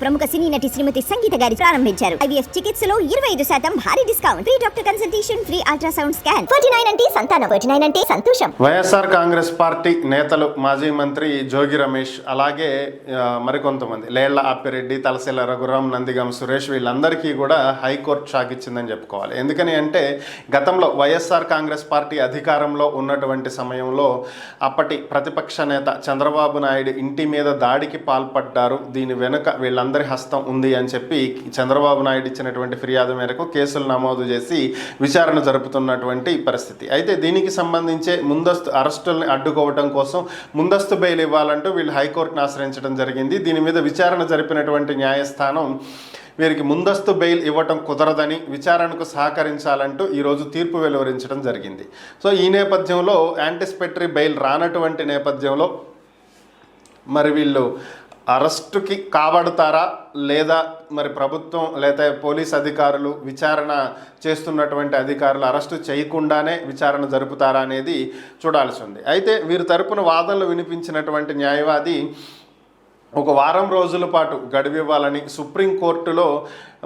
ప్రముఖ సినీ నటి శ్రీమతి సంగీత గారి ప్రారంభించారు. ఐవీఎఫ్ చికిత్సలో 25% భారీ discount, free doctor consultation, free ultrasound scan. 49 అంటే సంతానం, 49 అంటే సంతోషం. వైఎస్ఆర్ కాంగ్రెస్ పార్టీ నేతలు, మాజీ మంత్రి జోగి రమేష్, అలాగే మరికొంతమంది లేళ్ల ఆపిరెడ్డి, తలసిల రఘురాం, నందిగం సురేష్ వీళ్ళందరికీ కూడా హైకోర్టు షాక్ ఇచ్చిందని చెప్పుకోవాలి. ఎందుకని అంటే గతంలో వైఎస్ఆర్ కాంగ్రెస్ పార్టీ అధికారంలో ఉన్నటువంటి సమయంలో అప్పటి ప్రతిపక్ష నేత చంద్రబాబు నాయుడు ఇంటి మీద దాడికి పాల్పడ్డారు. దీని వెనుక వీళ్ళందరి హస్తం ఉంది అని చెప్పి చంద్రబాబు నాయుడు ఇచ్చినటువంటి ఫిర్యాదు మేరకు కేసులు నమోదు చేసి విచారణ జరుపుతున్నటువంటి పరిస్థితి. అయితే దీనికి సంబంధించే ముందస్తు అరెస్టుల్ని అడ్డుకోవడం కోసం ముందస్తు బెయిల్ ఇవ్వాలంటూ వీళ్ళు హైకోర్టును ఆశ్రయించడం జరిగింది. దీని మీద విచారణ జరిపినటువంటి న్యాయస్థానం వీరికి ముందస్తు బెయిల్ ఇవ్వటం కుదరదని, విచారణకు సహకరించాలంటూ ఈరోజు తీర్పు వెలువరించడం జరిగింది. సో ఈ నేపథ్యంలో యాంటిసిపేటరీ బెయిల్ రానటువంటి నేపథ్యంలో మరి వీళ్ళు అరెస్టుకి కాబడతారా లేదా మరి ప్రభుత్వం లేదా పోలీస్ అధికారులు విచారణ చేస్తున్నటువంటి అధికారులు అరెస్టు చేయకుండానే విచారణ జరుపుతారా అనేది చూడాల్సి ఉంది. అయితే వీరి తరపున వాదనలు వినిపించినటువంటి న్యాయవాది ఒక వారం రోజుల పాటు గడువివ్వాలని, సుప్రీంకోర్టులో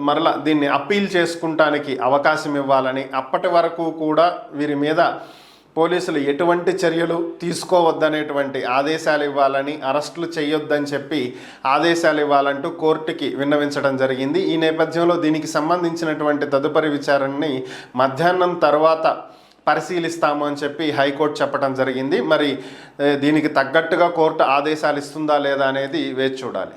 మరలా దీన్ని అప్పీల్ చేసుకుంటానికి అవకాశం ఇవ్వాలని, అప్పటి వరకు కూడా వీరి మీద పోలీసులు ఎటువంటి చర్యలు తీసుకోవద్దనేటువంటి ఆదేశాలు ఇవ్వాలని, అరెస్టులు చేయొద్దని చెప్పి ఆదేశాలు ఇవ్వాలంటూ కోర్టుకి విన్నవించడం జరిగింది. ఈ నేపథ్యంలో దీనికి సంబంధించినటువంటి తదుపరి విచారణని మధ్యాహ్నం తర్వాత పరిశీలిస్తాము అని చెప్పి హైకోర్టు చెప్పడం జరిగింది. మరి దీనికి తగ్గట్టుగా కోర్టు ఆదేశాలు ఇస్తుందా లేదా అనేది వేచి చూడాలి.